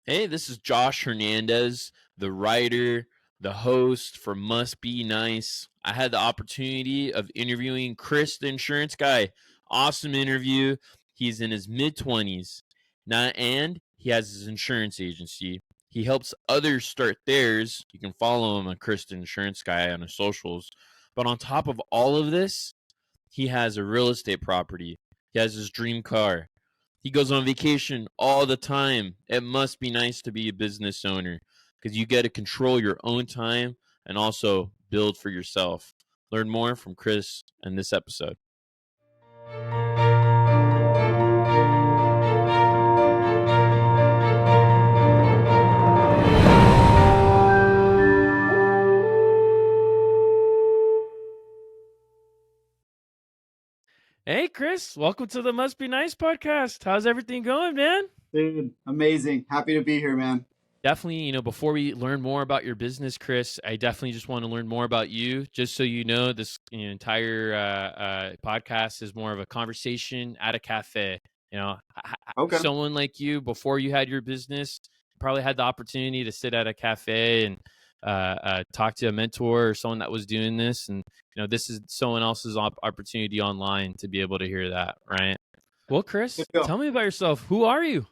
Hey, this is Josh Hernandez, the writer, the host for Must Be Nice. I had the opportunity of interviewing Chris, the insurance guy. Awesome interview. He's in his mid 20s now, and he has his insurance agency. He helps others start theirs. You can follow him on Chris, the insurance guy, on his socials. But on top of all of this, he has a real estate property. He has his dream car. He goes on vacation all the time. It must be nice to be a business owner because you get to control your own time and also build for yourself. Learn more from Chris in this episode. Hey, Chris, welcome to the Must Be Nice podcast. How's everything going, man? Dude, amazing. Happy to be here, man. Definitely, before we learn more about your business, Chris, I definitely just want to learn more about you. Just so you know, this entire podcast is more of a conversation at a cafe. Okay. Someone like you, before you had your business, probably had the opportunity to sit at a cafe and talk to a mentor or someone that was doing this. And, this is someone else's opportunity online to be able to hear that, right? Well, Chris, tell me about yourself. Who are you?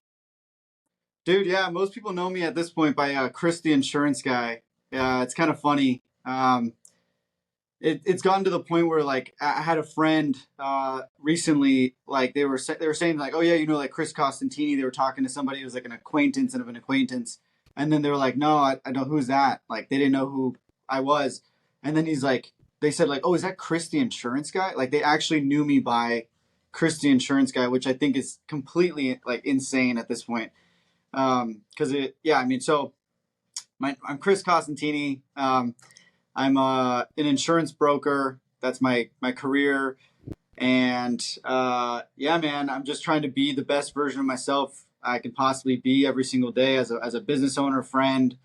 Dude, yeah, most people know me at this point by Chris the insurance guy. It's kind of funny. It's gotten to the point where like I had a friend recently, like they were saying like, oh yeah, like Chris Costantini. They were talking to somebody who was like an acquaintance of an acquaintance, and then they were like, no, I don't. Who's that? Like they didn't know who I was, and then they said like, oh, is that Chris the insurance guy? Like they actually knew me by Chris the insurance guy, which I think is completely like insane at this point. Because so I'm Chris Costantini. I'm an insurance broker. That's my career, and yeah, man, I'm just trying to be the best version of myself I can possibly be every single day as a business owner, friend,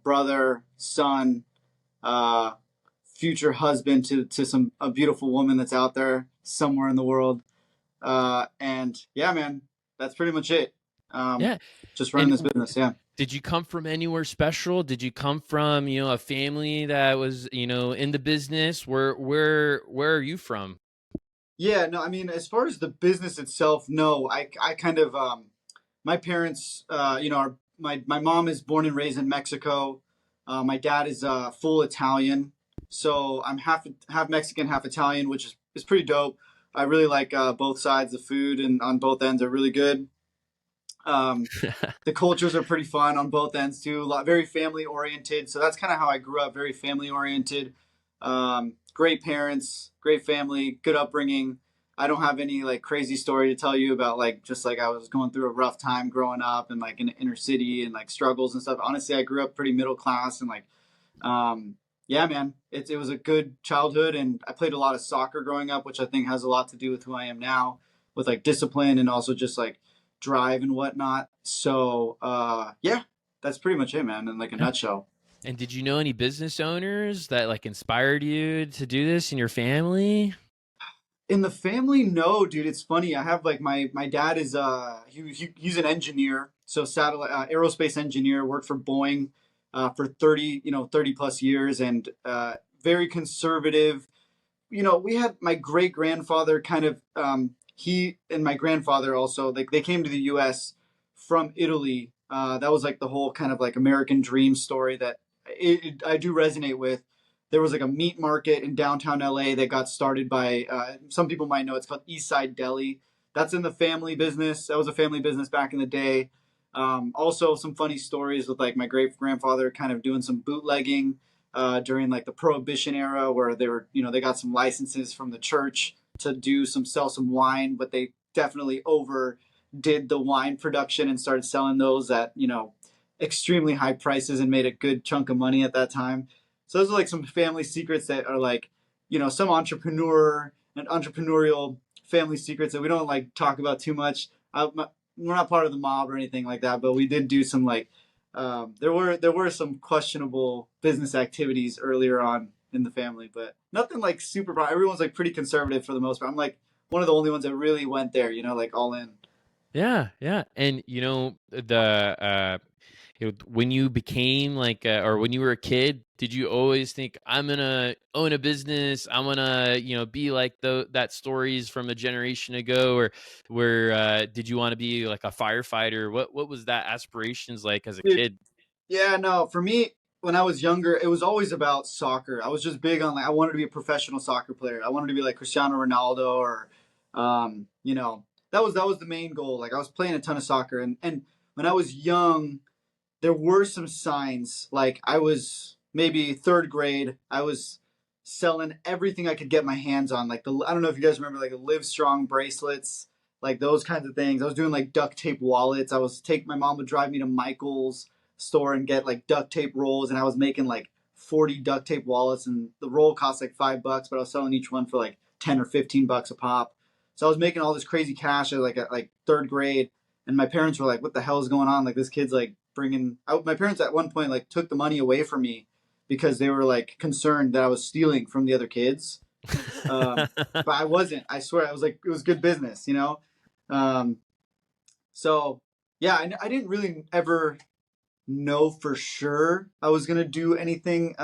brother, son, future husband to a beautiful woman that's out there somewhere in the world. And yeah, man, that's pretty much it. Yeah. Just running this business. Yeah. Did you come from anywhere special? Did you come from, a family that was, in the business? Where are you from? Yeah, no, I mean, as far as the business itself, no, I kind of, my parents, my mom is born and raised in Mexico. My dad is full Italian. So I'm half Mexican, half Italian, which is pretty dope. I really like both sides. The food and on both ends are really good. The cultures are pretty fun on both ends too. Very family oriented. So that's kind of how I grew up. Very family oriented. Great parents, great family, good upbringing. I don't have any like crazy story to tell you about just like I was going through a rough time growing up and like in the inner city and like struggles and stuff. Honestly, I grew up pretty middle class and yeah, man, it was a good childhood and I played a lot of soccer growing up, which I think has a lot to do with who I am now, with like discipline and also just like drive and whatnot. So yeah, that's pretty much it, man, in like a nutshell. And did you know any business owners that like inspired you to do this in your family? In the family, no, dude. It's funny. I have like my dad is he's an engineer, so satellite aerospace engineer. Worked for Boeing for 30 plus years, and very conservative. We had my great grandfather kind of he and my grandfather also like they came to the U.S. from Italy. That was like the whole kind of like American dream story that I do resonate with. There was like a meat market in downtown LA that got started by some people might know it's called East Side Deli. That's in the family business. That was a family business back in the day. Also, some funny stories with like my great grandfather kind of doing some bootlegging during like the Prohibition era, where they got some licenses from the church to sell some wine, but they definitely overdid the wine production and started selling those at extremely high prices and made a good chunk of money at that time. So those are like some family secrets that are like, some entrepreneur and entrepreneurial family secrets that we don't like talk about too much. We're not part of the mob or anything like that, but we did do some like, there were some questionable business activities earlier on in the family, but nothing like super. Everyone's like pretty conservative for the most part. I'm like one of the only ones that really went there, like all in. Yeah, yeah. And when you became like or when you were a kid, did you always think I'm gonna own a business? I'm gonna, be like that stories from a generation ago, or where did you want to be like a firefighter? What was that aspirations like as a Dude, kid? yeah, no, for me, when I was younger, it was always about soccer. I was just big on like I wanted to be a professional soccer player. I wanted to be like Cristiano Ronaldo or that was the main goal. Like I was playing a ton of soccer and when I was young, there were some signs. Like I was maybe third grade, I was selling everything I could get my hands on. Like I don't know if you guys remember like the Live Strong bracelets, like those kinds of things. I was doing like duct tape wallets. My mom would drive me to Michael's store and get like duct tape rolls, and I was making like 40 duct tape wallets, and the roll cost like $5, but I was selling each one for like 10 or $15 a pop. So I was making all this crazy cash at like third grade, and my parents were like, "What the hell is going on? Like this kid's like bringing." My parents at one point like took the money away from me because they were like concerned that I was stealing from the other kids. But I wasn't. I swear, I was like, it was good business. Um, so yeah, I didn't really ever know for sure I was gonna do anything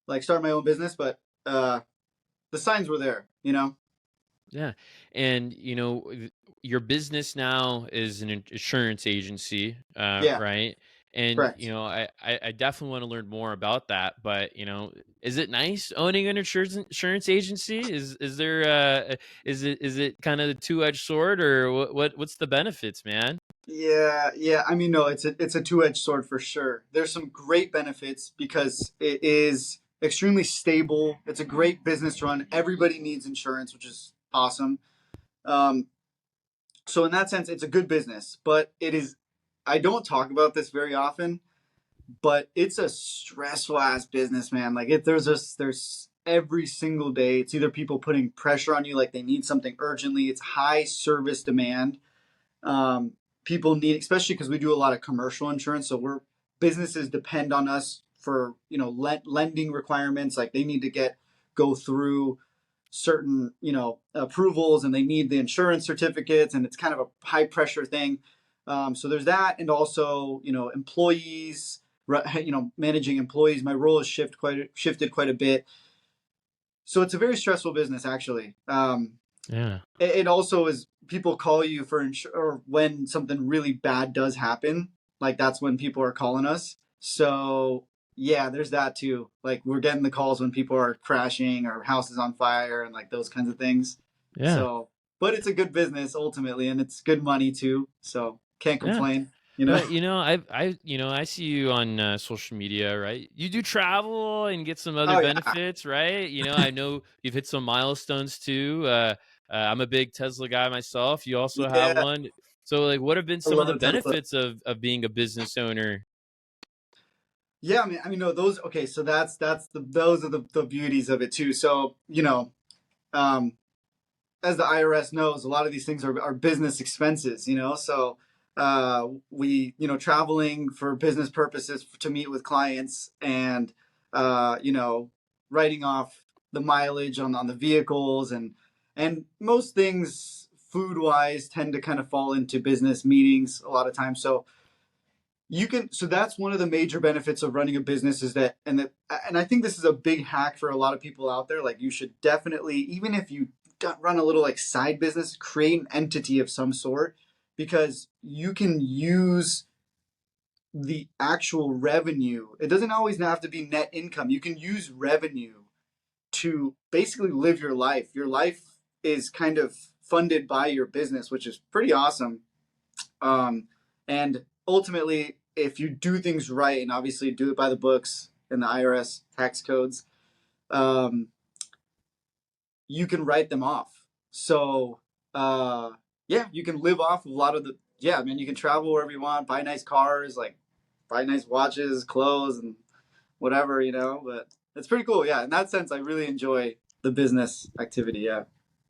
like start my own business, but the signs were there. Yeah. And, your business now is an insurance agency, Yeah, right? And, correct. I definitely want to learn more about that. But, is it nice owning an insurance agency? Is it kind of the two-edged sword, or what's the benefits, man? Yeah, yeah. I mean, no, it's a two-edged sword for sure. There's some great benefits because it is extremely stable. It's a great business to run. Everybody needs insurance, which is awesome. Um, so in that sense, it's a good business. But it is. I don't talk about this very often, but it's a stressful ass business, man. Like there's every single day. It's either people putting pressure on you, like they need something urgently. It's high service demand. um, People need, especially because we do a lot of commercial insurance. So businesses depend on us for lending requirements. Like they need to go through certain approvals, and they need the insurance certificates, and it's kind of a high pressure thing. So there's that, and also employees. Managing employees. My role has shifted quite a bit. So it's a very stressful business, actually. Yeah. It also is people call you for or when something really bad does happen, like that's when people are calling us. So yeah, there's that too. Like we're getting the calls when people are crashing or houses on fire and like those kinds of things. Yeah. So but it's a good business ultimately, and it's good money too, so can't Yeah. complain. But I see you on social media, right? You do travel and get some other Oh yeah. benefits, right? I know you've hit some milestones too. I'm a big Tesla guy myself. You also have Yeah, one. So, like, what have been I some of the love Tesla. benefits of being a business owner? Yeah, I mean no, those okay, so those are the beauties of it too. So um as the IRS knows, a lot of these things are business expenses. So traveling for business purposes to meet with clients, and uh, you know, writing off the mileage on the vehicles, and most things food wise tend to kind of fall into business meetings a lot of times. So that's one of the major benefits of running a business is and I think this is a big hack for a lot of people out there. Like you should definitely, even if you run a little like side business, create an entity of some sort, because you can use the actual revenue. It doesn't always have to be net income. You can use revenue to basically live your life. Your life is kind of funded by your business, which is pretty awesome. And ultimately, if you do things right and obviously do it by the books and the IRS tax codes, um, you can write them off. So, yeah, you can live off of a lot of yeah, I mean, you can travel wherever you want, buy nice cars, like buy nice watches, clothes, and whatever. But it's pretty cool. Yeah. In that sense, I really enjoy the business activity. Yeah.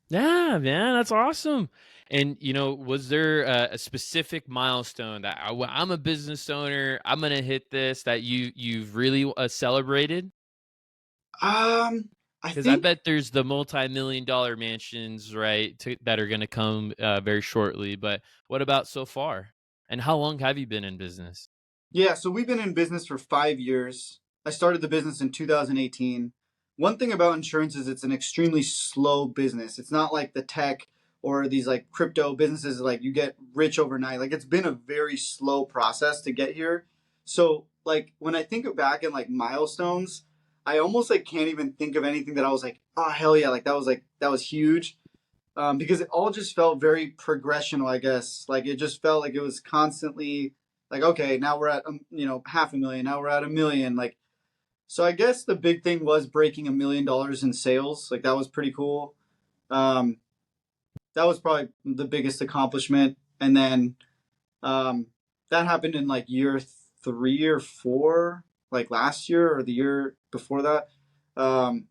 Yeah, man, that's awesome. And was there a specific milestone that I'm a business owner, I'm gonna hit this, that you've really celebrated? I Because I think, bet there's the multi-million dollar mansions, right, that are going to come very shortly. But what about so far? And how long have you been in business? yeah, so we've been in business for 5 years. I started the business in 2018. One thing about insurance is it's an extremely slow business. It's not like the tech or these like crypto businesses like you get rich overnight. Like it's been a very slow process to get here. So like when I think back in like milestones, I almost like can't even think of anything that I was oh hell yeah, like that was huge. Because it all just felt very progressional, I guess. Like it just felt like it was constantly like, okay, now we're at half a million, now we're at a million. Like, so I guess the big thing was breaking $1 million in sales. Like that was pretty cool. Um, that was probably the biggest accomplishment. And then um, that happened in like year 3 or 4, like last year or the year before that. Um,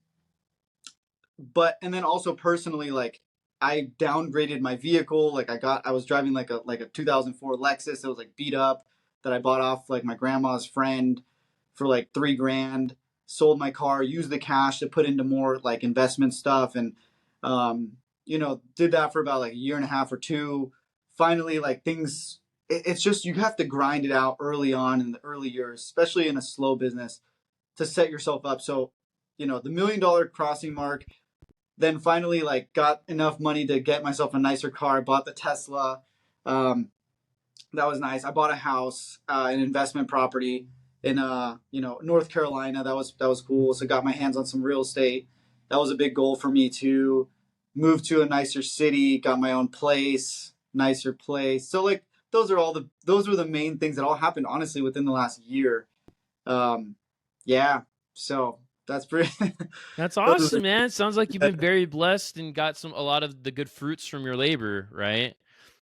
but and then also personally, like I downgraded my vehicle. Like I was driving like a 2004 Lexus that was like beat up that I bought off like my grandma's friend for like 3 grand. Sold my car, used the cash to put into more like investment stuff, and did that for about like a year and a half or two. Finally, like things, it's just you have to grind it out early on in the early years, especially in a slow business, to set yourself up. So, the $1 million crossing mark, then finally like got enough money to get myself a nicer car. Bought the Tesla. Um, that was nice. I bought a house, an investment property in North Carolina. That was cool. So got my hands on some real estate. That was a big goal for me to move to a nicer city. Got my own place, nicer place. So like those were the main things that all happened honestly within the last year. Um, yeah. So that's pretty. That's those awesome, are man. It sounds like you've the, been very blessed and got a lot of the good fruits from your labor, right?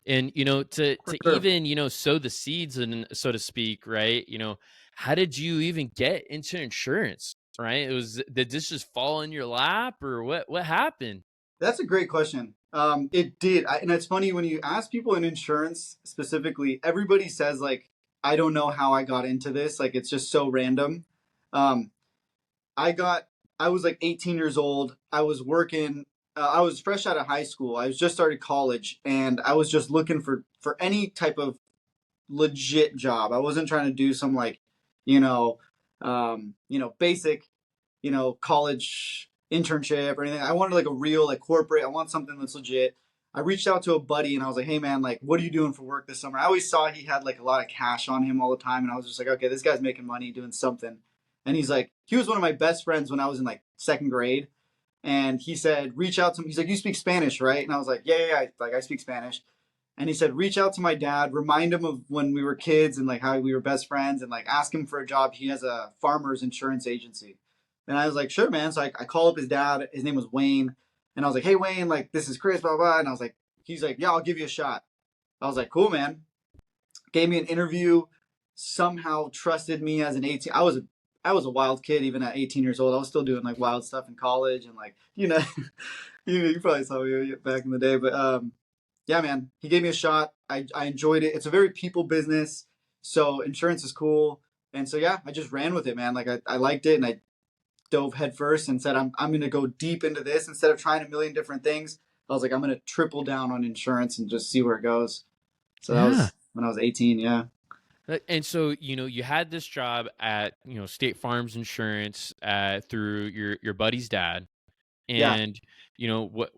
And for to sure. even sow the seeds and so to speak, right? How did you even get into insurance? Right? Did this just fall in your lap, or what happened? That's a great question. It did, and it's funny when you ask people in insurance specifically. Everybody says like, "I don't know how I got into this. Like, it's just so random." Um, I got, I was like 18 years old. I was working. I was fresh out of high school. I was just started college, and I was just looking for any type of legit job. I wasn't trying to do some like, you know, basic, college internship or anything. I wanted like a real like corporate. I want something that's legit. I reached out to a buddy and I was like, "Hey man, like, what are you doing for work this summer?" I always saw he had like a lot of cash on him all the time, and I was just like, "Okay, this guy's making money doing something." And he's like, he was one of my best friends when I was in like second grade, and he said, "Reach out to him." He's like, "You speak Spanish, right?" And I was like, "Yeah, yeah, yeah. Like I speak Spanish." And he said, "Reach out to my dad, remind him of when we were kids and like how we were best friends, and like ask him for a job. He has a farmer's insurance agency." And I was like, "Sure, man." So I called up his dad. His name was Wayne. And I was like, "Hey, Wayne, like this is Chris, blah, blah, blah." And I was like, he's like, "Yeah, I'll give you a shot." I was like, "Cool, man." Gave me an interview, somehow trusted me as an 18. I was a wild kid even at 18 years old. I was still doing like wild stuff in college and like, you probably saw me back in the day, but yeah, man, he gave me a shot. I enjoyed it. It's a very people business, so insurance is cool. And so yeah, I just ran with it, man. Like I liked it, and I dove headfirst and said I'm gonna go deep into this instead of trying a million different things. I was like, I'm gonna triple down on insurance and just see where it goes. So that Yeah. was when I was 18. Yeah, And so, you had this job at, State Farm's Insurance through your buddy's dad. yeah. And what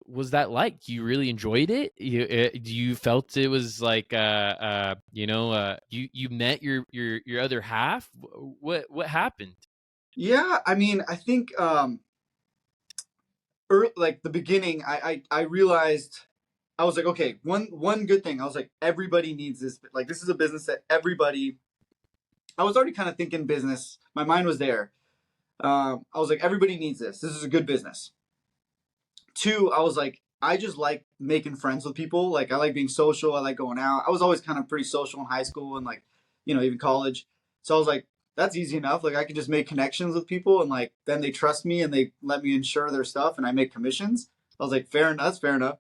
was that like? You really enjoyed it? You felt it was like you met your other half? What happened? Yeah, I mean, I think like the beginning, I realized I was like, okay, one good thing. I was like, everybody needs this. Like, this is a business that everybody. I was already kind of thinking business. My mind was there. I was like, everybody needs this. This is a good business. Two, I was like, I just like making friends with people. Like, I like being social. I like going out. I was always kind of pretty social in high school and like, even college. So I was like, that's easy enough. Like, I can just make connections with people and like, then they trust me and they let me insure their stuff and I make commissions. I was like, fair enough. That's fair enough.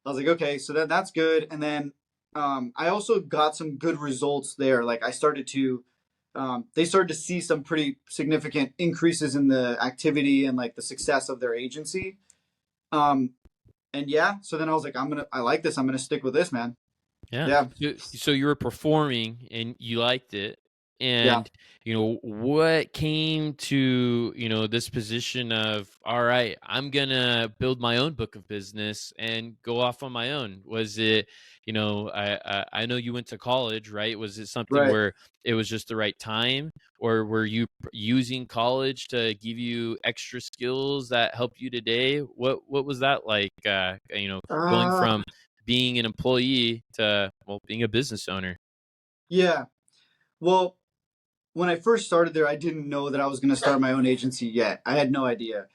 I was like, okay, so that's good. And then I also got some good results there. Like, I started to they started to see some pretty significant increases in the activity and like the success of their agency. Um, and yeah, so then I was like, I like this. I'm gonna stick with this, man. Yeah. Yeah, So you were performing and you liked it. yeah, And, what came to, this position of, all right, I'm going to build my own book of business and go off on my own? Was it, I know you went to college, right? Was it something right. where it was just the right time? Or were you using college to give you extra skills that help you today? What was that like, going Uh, from being an employee to, well, being a business owner? yeah. Well, when I first started there, I didn't know that I was gonna start my own agency yet. I had no idea.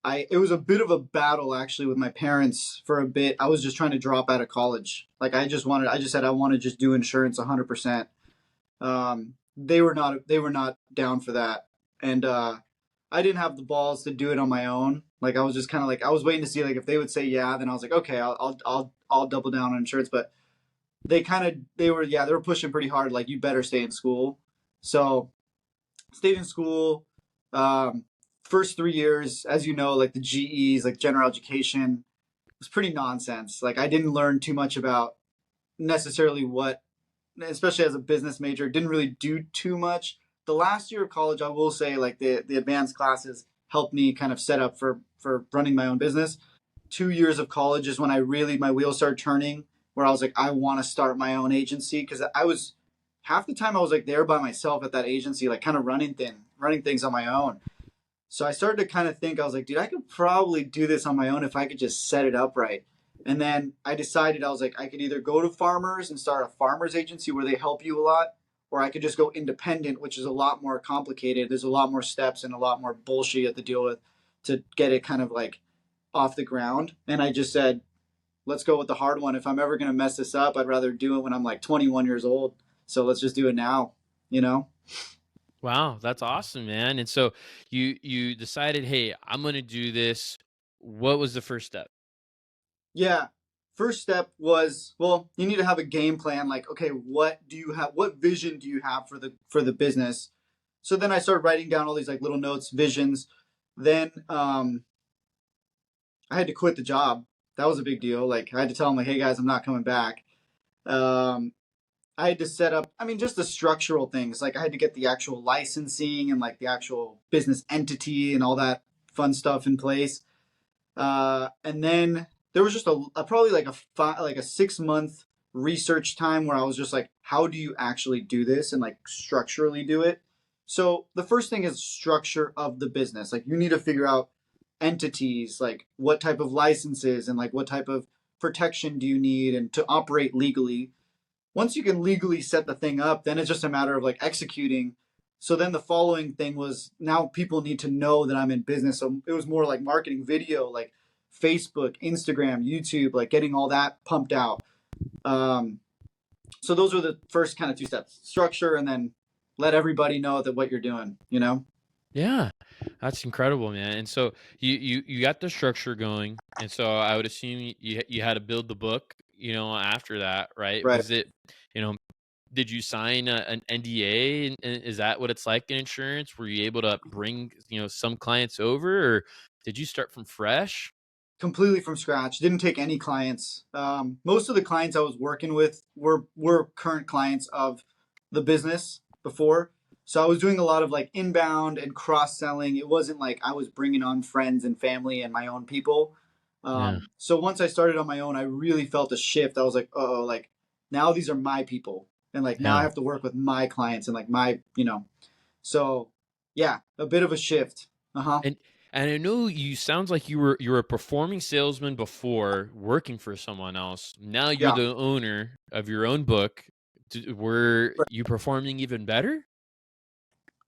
It was a bit of a battle actually with my parents for a bit. I was just trying to drop out of college. Like I just said I want to just do insurance 100%. They were not down for that. And I didn't have the balls to do it on my own. Like I was just kind of like I was waiting to see like if they would say yeah, then I was like okay, I'll double down on insurance. But they were pushing pretty hard. Like you better stay in school. So stayed in school. Um, First 3 years, as you know, like the GEs, like general education, was pretty nonsense. Like I didn't learn too much about necessarily what, especially as a business major, didn't really do too much. The last year of college, I will say, like the advanced classes helped me kind of set up for running my own business. 2 years of college is when I really my wheels started turning, where I was like, I want to start my own agency because I was half the time I was like there by myself at that agency, like kind of running things on my own. So I started to kind of think, I was like, dude, I could probably do this on my own if I could just set it up right. And then I decided, I was like, I could either go to farmers and start a farmers agency where they help you a lot, or I could just go independent, which is a lot more complicated. There's a lot more steps and a lot more bullshit you have to deal with to get it kind of like off the ground. And I just said, let's go with the hard one. If I'm ever going to mess this up, I'd rather do it when I'm like 21 years old. So let's just do it now, you know? Wow, that's awesome, man. And so you decided, hey, I'm going to do this. What was the first step? Yeah. First step was, well, you need to have a game plan. Like, okay, what do you have? What vision do you have for the business? So then I started writing down all these like little notes, visions. Then I had to quit the job. That was a big deal. Like I had to tell them like, hey guys, I'm not coming back. Um, I had to set up. I mean, just the structural things. Like I had to get the actual licensing and like the actual business entity and all that fun stuff in place. And then there was just a probably like like a 6 month research time where I was just like, how do you actually do this and like structurally do it? So the first thing is structure of the business. Like you need to figure out entities, like what type of licenses and like what type of protection do you need and to operate legally. Once you can legally set the thing up, then it's just a matter of like executing. So then the following thing was now people need to know that I'm in business. So it was more like marketing video, like Facebook, Instagram, YouTube, like getting all that pumped out. Um, so those were the first kind of two steps: structure, and then let everybody know that what you're doing. You know, Yeah, that's incredible, man. And so you got the structure going, and so I would assume you had to build the book, after that, right? right? Was it, you know, did you sign an NDA? And is that what it's like in insurance? Were you able to bring, some clients over, or did you start from fresh? Completely from scratch. Didn't take any clients. Most of the clients I was working with were current clients of the business before. So I was doing a lot of like inbound and cross selling. It wasn't like I was bringing on friends and family and my own people. Yeah, So once I started on my own, I really felt a shift. I was like, oh, like now these are my people, and like now I yeah. have to work with my clients and like my, you know. So yeah, a bit of a shift. Uh huh. And I know you sounds like you were a performing salesman before working for someone else. Now you're Yeah. the owner of your own book. Were you performing even better?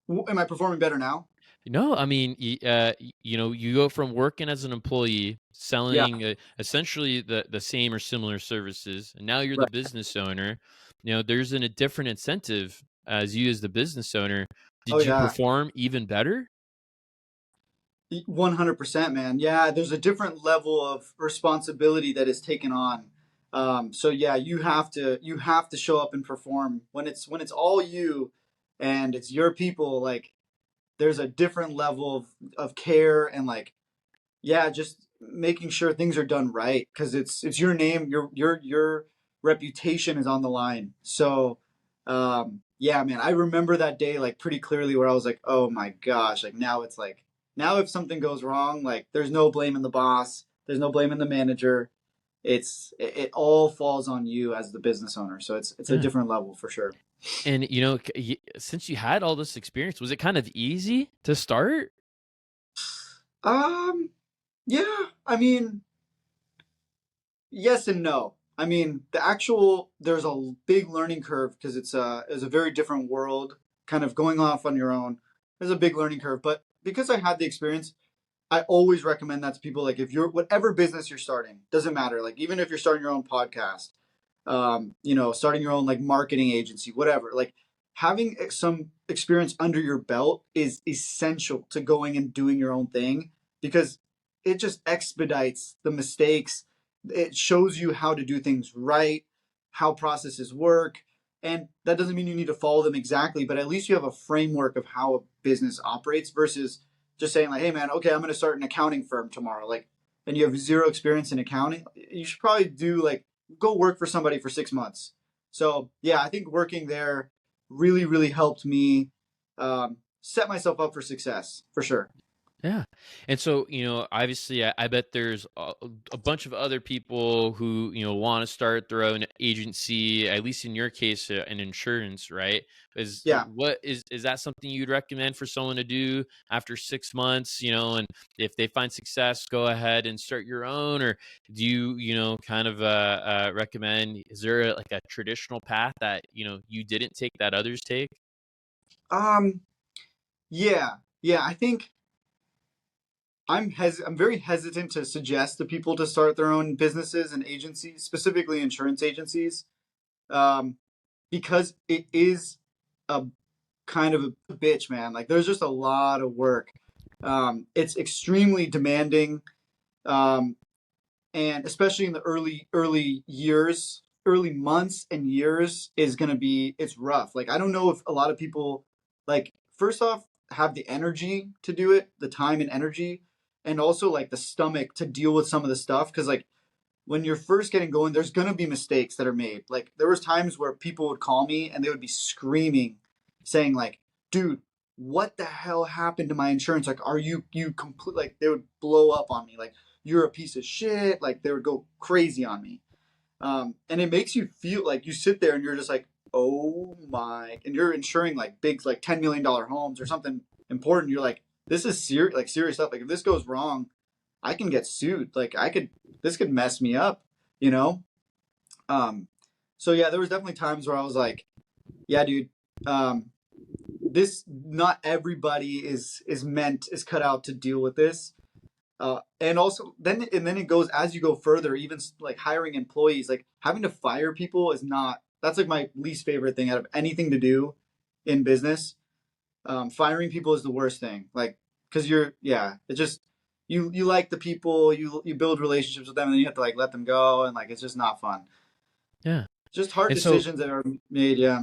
Am I performing better now? No, I mean, you go from working as an employee, Yeah. selling essentially the same or similar services, and now you're the Right. business owner. There's a different incentive as you as the business owner. Oh Did you yeah. perform even better? 100%, man. Yeah, there's a different level of responsibility that is taken on. So yeah, you have to show up and perform when it's all you. and it's your people, like there's a different level of care and like, yeah, just making sure things are done right because it's your name, your reputation is on the line. So, yeah, man, I remember that day like pretty clearly where I was like, oh my gosh, like now it's like now if something goes wrong, like there's no blame in the boss, there's no blame in the manager. It all falls on you as the business owner. So it's a Yeah. different level for sure. And since you had all this experience, was it kind of easy to start? Um, yeah, I mean, yes and no. I mean, there's a big learning curve because it's a very different world, kind of going off on your own. There's a big learning curve, but because I had the experience, I always recommend that to people. Like if you're whatever business you're starting, doesn't matter. Like even if you're starting your own podcast, starting your own like marketing agency, whatever. Like having some experience under your belt is essential to going and doing your own thing because it just expedites the mistakes. It shows you how to do things right, how processes work. And that doesn't mean you need to follow them exactly, but at least you have a framework of how a business operates versus just saying like, hey man, okay, I'm going to start an accounting firm tomorrow. Like, and you have zero experience in accounting. You should probably do like go work for somebody for 6 months. So yeah, I think working there really, really helped me set myself up for success for sure. Yeah. And so, obviously, I bet there's a bunch of other people who, want to start their own agency, at least in your case, an insurance, right? Yeah. Is that something you'd recommend for someone to do after 6 months, and if they find success, go ahead and start your own? Or do you, kind of recommend, is there like a traditional path that, you didn't take that others take? Um. Yeah. Yeah. I think I'm very hesitant to suggest to people to start their own businesses and agencies, specifically insurance agencies, um, because it is a kind of a bitch, man. Like there's just a lot of work. It's extremely demanding. Um, and especially in the early years, early months and years is going to be it's rough. Like I don't know if a lot of people like first off have the energy to do it, the time and energy, and also like the stomach to deal with some of the stuff cuz like when you're first getting going there's going to be mistakes that are made. Like there was times where people would call me and they would be screaming saying like, "Dude, what the hell happened to my insurance? Like are you complete like they would blow up on me like you're a piece of shit." Like they would go crazy on me. And it makes you feel like you sit there and you're just like, oh my, and you're insuring like big, like $10 million homes or something important. You're like, this is serious, like serious stuff. Like if this goes wrong, I can get sued. Like this could mess me up, you know? Um, so yeah, there was definitely times where I was like, yeah, dude, um, not everybody is cut out to deal with this. And also then it goes as you go further, even like hiring employees, like having to fire people is not that's like my least favorite thing out of anything to do in business. Firing people is the worst thing. Like because it just you like the people, you build relationships with them, and then you have to like let them go, and like it's just not fun. Yeah. Just hard And so, decisions that are made. Yeah,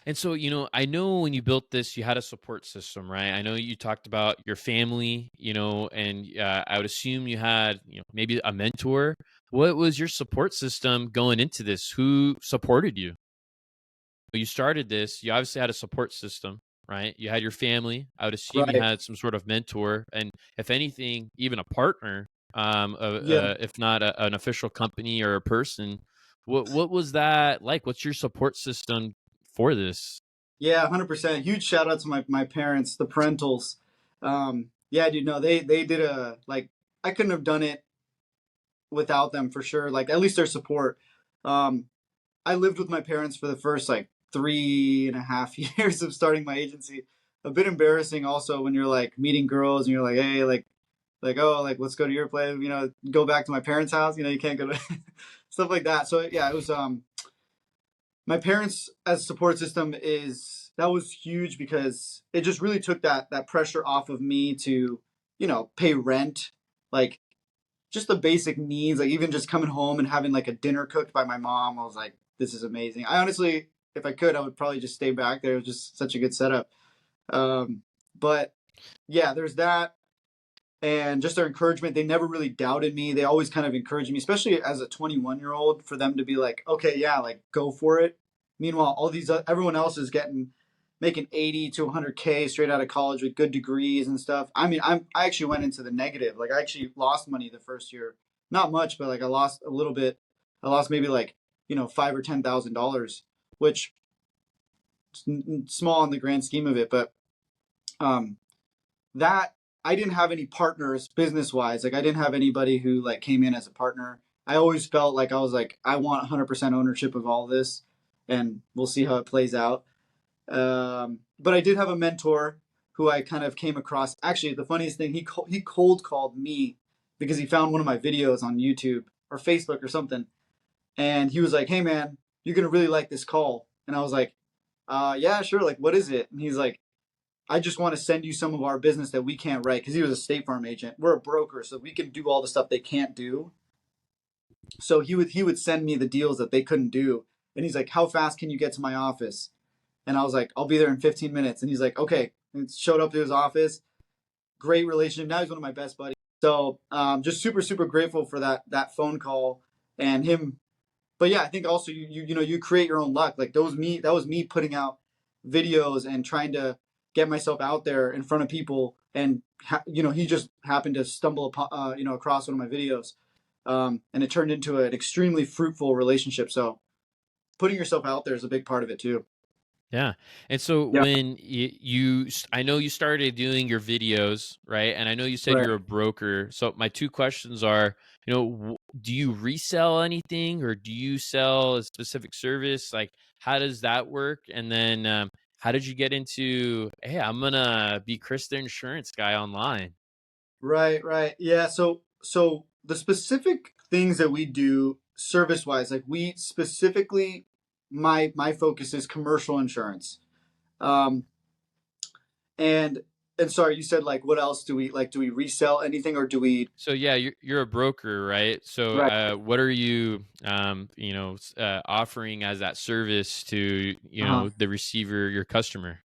I know when you built this, you had a support system, right? I know you talked about your family, and I would assume you had, maybe a mentor. What was your support system going into this? Who supported you? You started this, you obviously had a support system, right? You had your family. I would assume you right. had some sort of mentor, and if anything, even a partner, Yeah, if not an official company or a person. What was that like? What's your support system for this? yeah, 100%. Huge shout out to my parents, the parentals. Yeah, dude, no, they did a like I couldn't have done it without them for sure. Like at least their support. Um, I lived with my parents for the first like 3.5 years of starting my agency. A bit embarrassing also when you're like meeting girls and you're like, hey, like oh, like let's go to your place. Go back to my parents' house. You can't go to stuff like that. So yeah, it was my parents as a support system is that was huge because it just really took that pressure off of me to pay rent, like just the basic needs, like even just coming home and having like a dinner cooked by my mom. I was like, this is amazing. I honestly if I could, I would probably just stay back there. It was just such a good setup. But yeah, there's that. And just their encouragement. They never really doubted me. They always kind of encouraged me, especially as a 21-year-old, for them to be like, okay, yeah, like go for it. Meanwhile, everyone else is making 80 to 100K straight out of college with good degrees and stuff. I mean, I actually went into the negative. Like I actually lost money the first year, not much, but like I lost a little bit. I lost maybe like $5,000 or $10,000, which is small in the grand scheme of it. But um, that I didn't have any partners business wise. Like I didn't have anybody who like came in as a partner. I always felt like I was like, I want 100% ownership of all this, and we'll see how it plays out. But I did have a mentor who I kind of came across. Actually, the funniest thing, he cold called me because he found one of my videos on YouTube or Facebook or something, and he was like, "Hey man, you're gonna really like this call." And I was like, "Yeah, sure. Like, what is it?" And he's like, I just want to send you some of our business that we can't write, because he was a State Farm agent. We're a broker, so we can do all the stuff they can't do. So he would send me the deals that they couldn't do. And he's like, "How fast can you get to my office?" And I was like, "I'll be there in 15 minutes." And he's like, "Okay." And showed up to his office. Great relationship. Now he's one of my best buddies. So just super super grateful for that phone call and him. But yeah, I think also you create your own luck. Like that was me putting out videos and trying to get myself out there in front of people. And he just happened to stumble upon across one of my videos, and it turned into an extremely fruitful relationship. So putting yourself out there is a big part of it too. Yeah. And so Yeah. when I know you started doing your videos, right? And I know you said Right. you're a broker. So my two questions are, do you resell anything or do you sell a specific service? Like, how does that work? And then, how did you get into, hey, I'm gonna be Chris the insurance guy online? Right. Right. Yeah. So the specific things that we do service wise, like we specifically, my focus is commercial insurance. Um, And and sorry, you said like what else do we like? Do we resell anything or do we? So yeah, you're a broker, right? So Right. what are you offering as that service to, Uh huh. the receiver, your customer?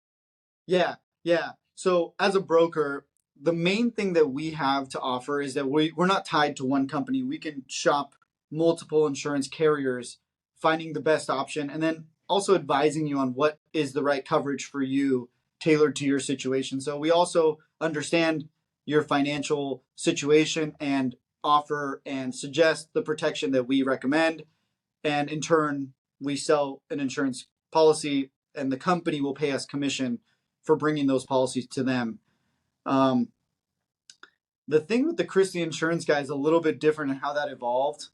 Yeah. Yeah. So as a broker, the main thing that we have to offer is that we're not tied to one company. We can shop multiple insurance carriers, finding the best option, and then also advising you on what is the right coverage for you, tailored to your situation. So we also understand your financial situation and offer and suggest the protection that we recommend. And in turn, we sell an insurance policy, and the company will pay us commission for bringing those policies to them. Um, the thing with the Christie Insurance guy is a little bit different in how that evolved.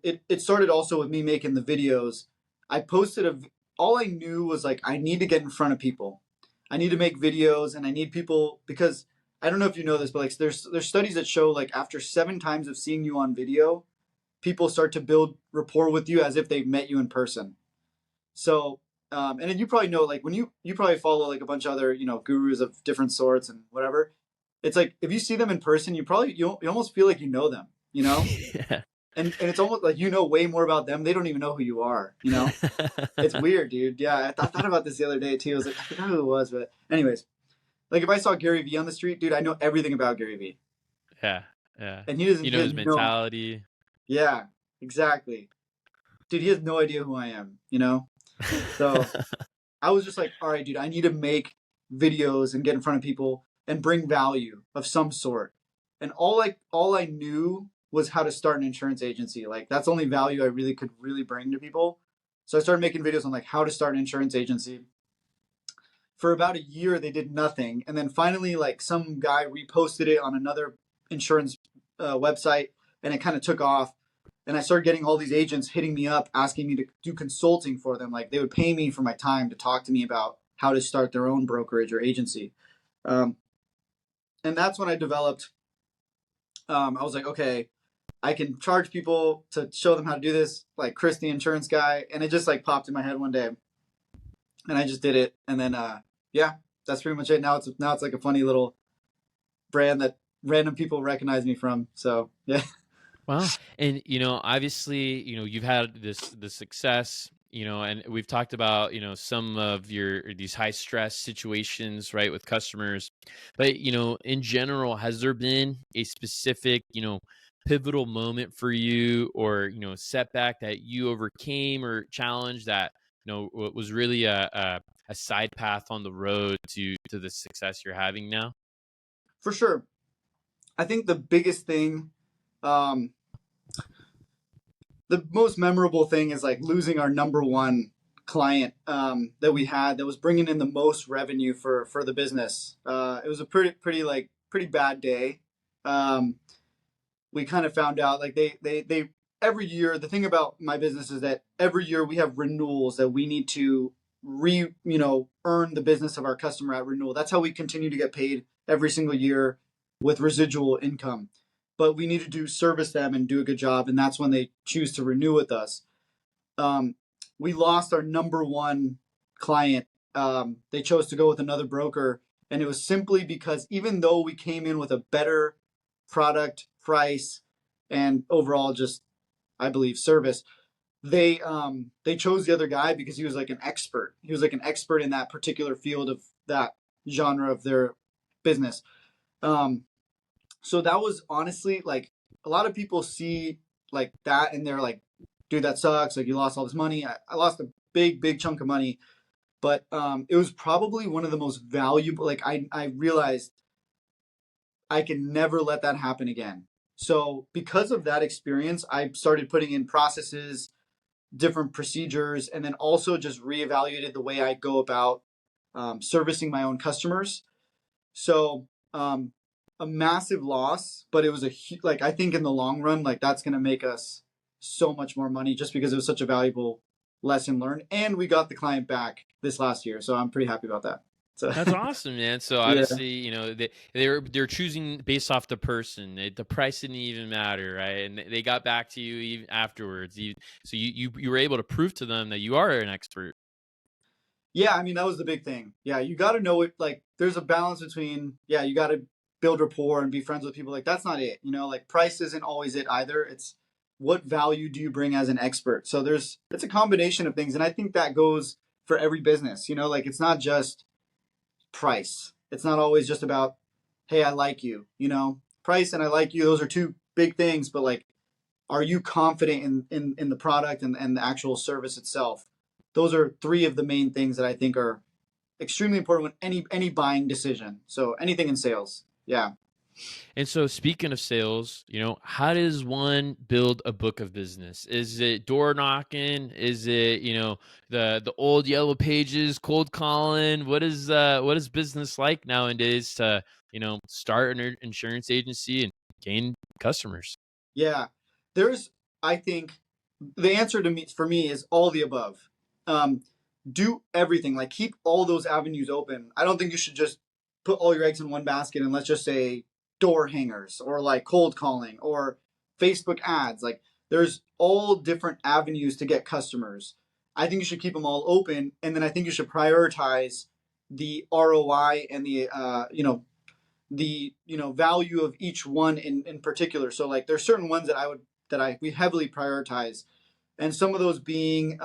It started also with me making the videos. I posted all I knew was like, I need to get in front of people. I need to make videos, and I need people, because I don't know if you know this, but like there's studies that show like after 7 times of seeing you on video, people start to build rapport with you as if they've met you in person. So, and then you probably know, like when you probably follow like a bunch of other gurus of different sorts and whatever. It's like if you see them in person, you almost feel like you know them, Yeah. and it's almost like you know way more about them. They don't even know who you are. It's weird, dude. Yeah, I thought about this the other day too. I was like, I forgot who it was, but anyways, like if I saw Gary Vee on the street, dude, I know everything about Gary Vee, Yeah, yeah. and he doesn't. You He know has his no. mentality. Yeah, exactly, dude. He has no idea who I am. So I was just like, all right, dude, I need to make videos and get in front of people and bring value of some sort. And all I knew was how to start an insurance agency. Like that's the only value I really could really bring to people. So I started making videos on like how to start an insurance agency. For about a year, they did nothing, and then finally, like some guy reposted it on another insurance website, and it kind of took off. And I started getting all these agents hitting me up, asking me to do consulting for them. Like they would pay me for my time to talk to me about how to start their own brokerage or agency. Um, and that's when I developed. I was like, okay, I can charge people to show them how to do this, like Chris the insurance guy, and it just like popped in my head one day, and I just did it. And then, yeah, that's pretty much it. Now it's like a funny little brand that random people recognize me from. So yeah. Well, and obviously, you've had the success. and we've talked about, some of these high stress situations, right, with customers. But, in general, has there been a specific, pivotal moment for you, or, setback that you overcame, or challenge that, was really a side path on the road to the success you're having now? For sure. I think the biggest thing, um, the most memorable thing is like losing our number one client that we had that was bringing in the most revenue for the business. It was a pretty bad day. Um, we kind of found out like they every year. The thing about my business is that every year we have renewals that we need to earn the business of our customer at renewal. That's how we continue to get paid every single year with residual income. But we need to do service them and do a good job, and that's when they choose to renew with us. um, we lost our number one client. They chose to go with another broker, and it was simply because even though we came in with a better product, price, and overall just, I believe, service, they chose the other guy because he was like an expert. He was like an expert in that particular field of that genre of their business. Um, so that was honestly like a lot of people see like that and they're like, dude, that sucks. Like you lost all this money. I lost a big chunk of money, but it was probably one of the most valuable. Like I realized I can never let that happen again. So because of that experience, I started putting in processes, different procedures, and then also just reevaluated the way I go about servicing my own customers. So a massive loss, but it was like I think in the long run, like that's going to make us so much more money just because it was such a valuable lesson learned, and we got the client back this last year, so I'm pretty happy about that. So That's awesome, man. So yeah, obviously, they're choosing based off the person. The price didn't even matter, right? And they got back to you even afterwards. So you were able to prove to them that you are an expert. yeah. I mean that was the big thing. Yeah, you got to know it. Like there's a balance between you got to build rapport and be friends with people. Like that's not it. Like price isn't always it either. It's what value do you bring as an expert. So it's a combination of things, and I think that goes for every business. Like it's not just price. It's not always just about, hey, I like you. Price and I like you. Those are two big things, but like, are you confident in the product and the actual service itself? Those are three of the main things that I think are extremely important with any buying decision. So anything in sales, yeah. And so, speaking of sales, how does one build a book of business? Is it door knocking? Is it the old yellow pages, cold calling? What is business like nowadays to start an insurance agency and gain customers? Yeah, there's. I think the answer to me for me is all the above. Um, do everything. Like keep all those avenues open. I don't think you should just put all your eggs in one basket and let's just say door hangers or like cold calling or Facebook ads. Like there's all different avenues to get customers. I think you should keep them all open, and then I think you should prioritize the ROI and the value of each one in particular. So like there's certain ones that we heavily prioritize, and some of those being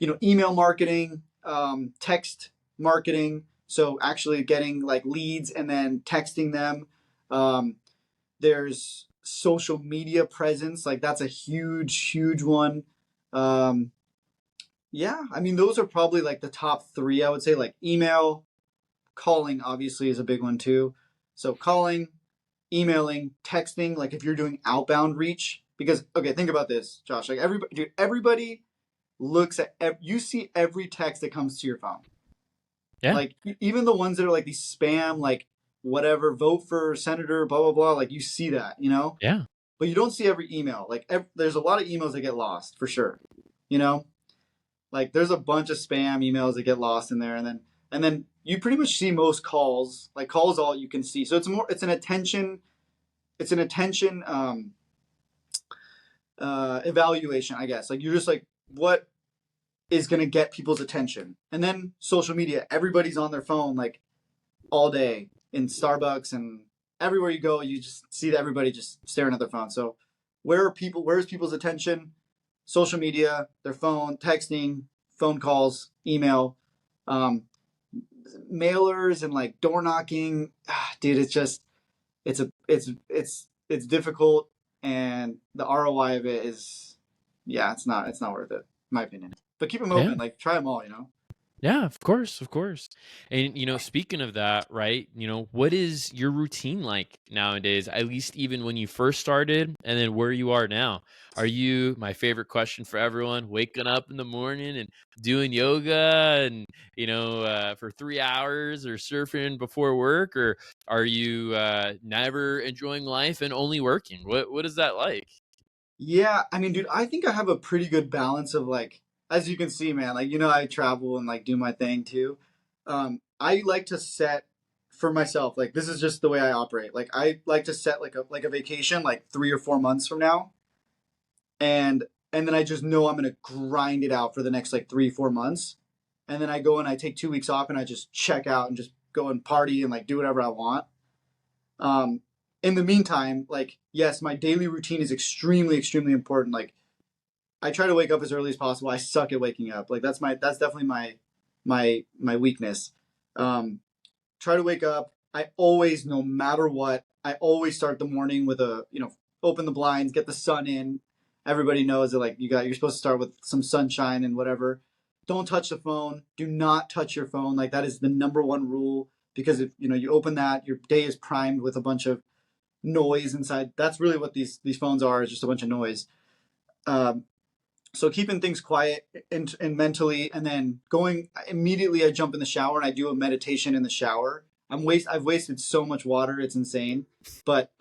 email marketing, text marketing. So actually getting like leads and then texting them. Um, there's social media presence, like that's a huge one. Um, yeah, I mean those are probably like the top three. I would say like email, calling obviously is a big one too. So calling, emailing, texting, like if you're doing outbound reach, because okay, think about this, Josh. Like everybody looks at you see every text that comes to your phone. Yeah, Like even the ones that are like these spam, like whatever, vote for senator, blah blah blah. Like you see that. yeah, But you don't see every email. Like there's a lot of emails that get lost for sure. You know, like there's a bunch of spam emails that get lost in there, and then you pretty much see most calls. Like calls, all you can see. So it's an attention evaluation, I guess. Like you're just like what is going to get people's attention, and then social media. Everybody's on their phone like all day in Starbucks and everywhere you go. You just see that everybody just staring at their phone. So where is people's attention? social media, their phone, texting, phone calls, email, um, mailers, and like door knocking. Dude, it's just it's difficult, and the ROI of it is, yeah, it's not worth it, in my opinion. But keep them Yeah. open, like try them all, you know. Yeah, of course, of course. And speaking of that, right? What is your routine like nowadays? At least even when you first started, and then where you are now. Are you, my favorite question for everyone, waking up in the morning and doing yoga and for 3 hours, or surfing before work, or are you never enjoying life and only working? What is that like? Yeah, I mean, dude, I think I have a pretty good balance of like, as you can see, man, like, I travel and like do my thing too. I like to set for myself, like, this is just the way I operate. Like, I like to set like a vacation, like 3 or 4 months from now, and and then I just know I'm gonna grind it out for the next like 3 4 months, and then I go and I take 2 weeks off and I just check out and just go and party and like do whatever I want. Um, in the meantime, like, yes, my daily routine is extremely, extremely important. Like, I try to wake up as early as possible. I suck at waking up. Like, that's definitely my weakness. Um, Try to wake up. I always, no matter what, I always start the morning with open the blinds, get the sun in. Everybody knows that like you're supposed to start with some sunshine and whatever. Don't touch the phone. Do not touch your phone. Like, that is the number one rule, because if you open that, your day is primed with a bunch of noise inside. That's really what these phones are, is just a bunch of noise. Um, so keeping things quiet and mentally, and then going immediately, I jump in the shower and I do a meditation in the shower. I've wasted so much water, it's insane. But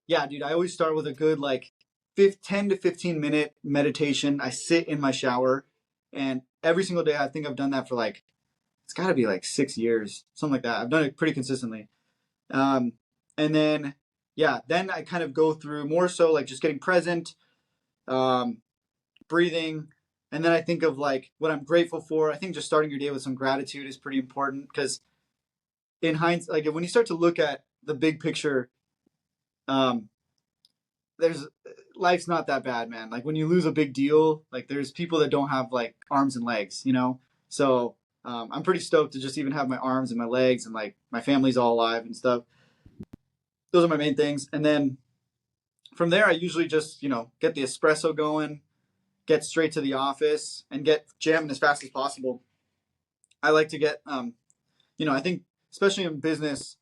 yeah, dude, I always start with a good like 10 to 15 minute meditation. I sit in my shower, and every single day I think I've done that for like, it's got to be like 6 years, something like that. I've done it pretty consistently. um, and then yeah, then I kind of go through more so like just getting present, um, breathing, and then I think of like what I'm grateful for. I think just starting your day with some gratitude is pretty important, because in hindsight, like when you start to look at the big picture, um, there's life's not that bad, man. Like when you lose a big deal, like there's people that don't have like arms and legs, you know. So I'm pretty stoked to just even have my arms and my legs, and like my family's all alive and stuff. Those are my main things, and then from there, I usually just get the espresso going, get straight to the office, and get jamming as fast as possible. I like to get, I think especially in business,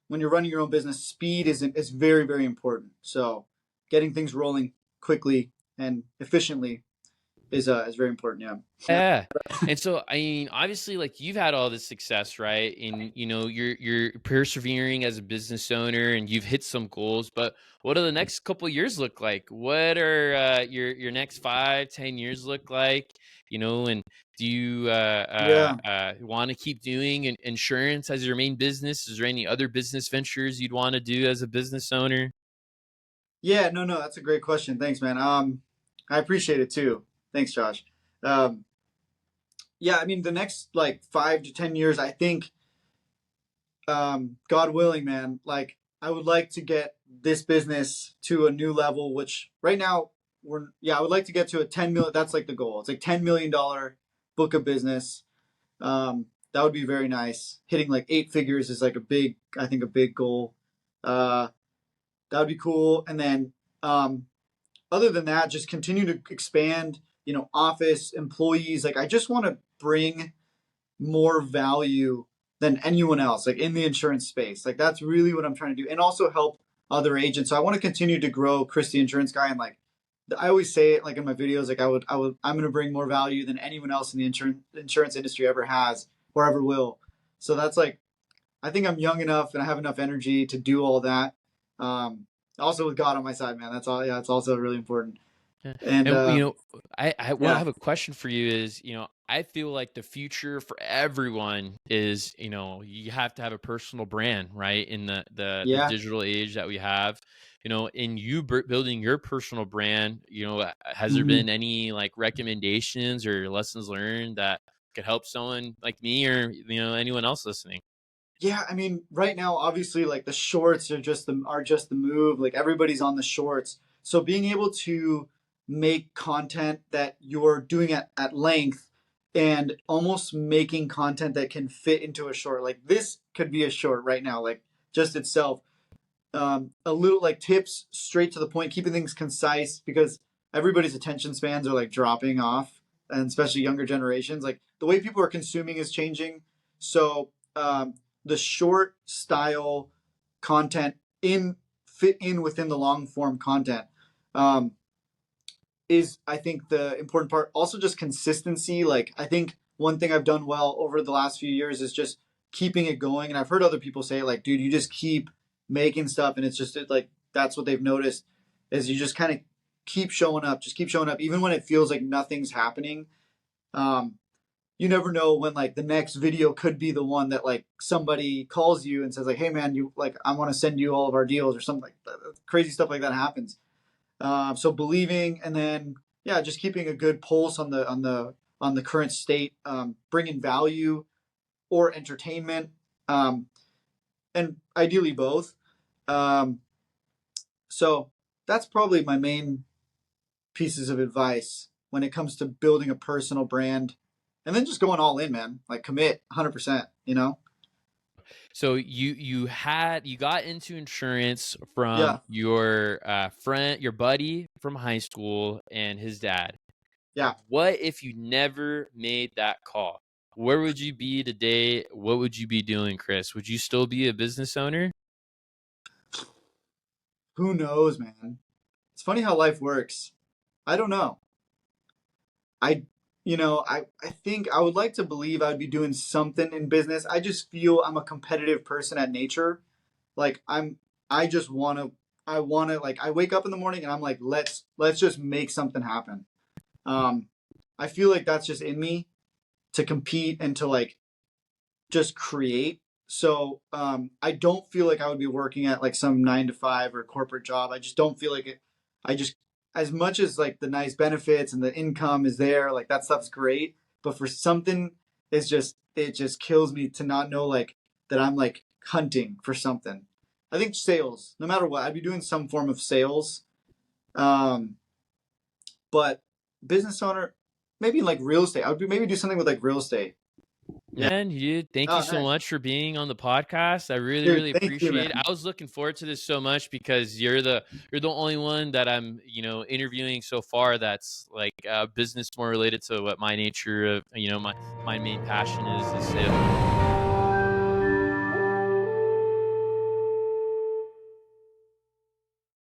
when you're running your own business, speed is very, very important. So getting things rolling quickly and efficiently is very important. Yeah. Yeah. And so, I mean, obviously, like, you've had all this success, right? And you're persevering as a business owner, and you've hit some goals. But what do the next couple of years look like? What are your next 5, 10 years look like? And do you Yeah. want to keep doing insurance as your main business? Is there any other business ventures you'd want to do as a business owner? Yeah. No, no, that's a great question. Thanks, man. I appreciate it too. Thanks, Josh. Um, yeah, I mean, the next like 5 to 10 years, I think, God willing, man, like I would like to get this business to a new level, which right now I would like to get to a 10 million. That's like the goal. It's like $10 million book of business. That would be very nice. Hitting like 8 figures is like I think a big goal. Uh, that would be cool. And then, other than that, just continue to expand, office employees. Like I just want to bring more value than anyone else, like in the insurance space. Like that's really what I'm trying to do, and also help other agents. So I want to continue to grow Chris the Insurance Guy, and like I always say it, like in my videos, like I'm going to bring more value than anyone else in the insurance industry ever has or ever will. So that's like, I think I'm young enough and I have enough energy to do all that. Also with God on my side, man. That's all. Yeah, it's also really important. Yeah. And And I yeah. have a question for you is, I feel like the future for everyone is, you have to have a personal brand, right? In the Yeah. digital age that we have, in you building your personal brand, has there Mhm. been any like recommendations or lessons learned that could help someone like me, or, anyone else listening? Yeah, I mean, right now, obviously, like the shorts are just the move. Like everybody's on the shorts, so being able to make content that you're doing at length and almost making content that can fit into a short. Like this could be a short right now, like just itself. A little like tips straight to the point, keeping things concise because everybody's attention spans are like dropping off, and especially younger generations. Like the way people are consuming is changing. So the short style content in fit in within the long form content. Um, is I think the important part. Also, just consistency. Like I think one thing I've done well over the last few years is just keeping it going. And I've heard other people say like, dude, you just keep making stuff, and it's just like that's what they've noticed is you just kind of keep showing up, just keep showing up, even when it feels like nothing's happening. Um, you never know when like the next video could be the one that like somebody calls you and says like, hey man, you like I want to send you all of our deals or something like that. Crazy stuff like that happens. So believing, and then yeah, just keeping a good pulse on the current state, bringing value or entertainment, um, and ideally both. Um, so that's probably my main pieces of advice when it comes to building a personal brand, and then just going all in, man. Like commit 100%. You know? So you got into insurance from Yeah, your friend, your buddy from high school, and his dad. yeah. What if you never made that call? Where would you be today? What would you be doing, Chris? Would you still be a business owner? Who knows, man? It's funny how life works. I don't know. I I think I would like to believe I would be doing something in business. I just feel I'm a competitive person at nature. Like I just want to like I wake up in the morning and I'm like let's just make something happen. Um I feel like that's just in me to compete and to like just create. So I don't feel like I would be working at like some 9 to 5 or corporate job. I just don't feel like it. I just, as much as like the nice benefits and the income is there, like that stuff's great. But for something, it just kills me to not know like that I'm like hunting for something. I think sales, no matter what, I'd be doing some form of sales. Um, but business owner, maybe like real estate. I would be maybe do something with like real estate. Yeah. And you, thank you Oh, so nice, much for being on the podcast. I really, dude. really Thank you, appreciate it. man. I was looking forward to this so much because you're the only one that I'm, interviewing so far that's like business more related to what my nature of, my main passion is sales.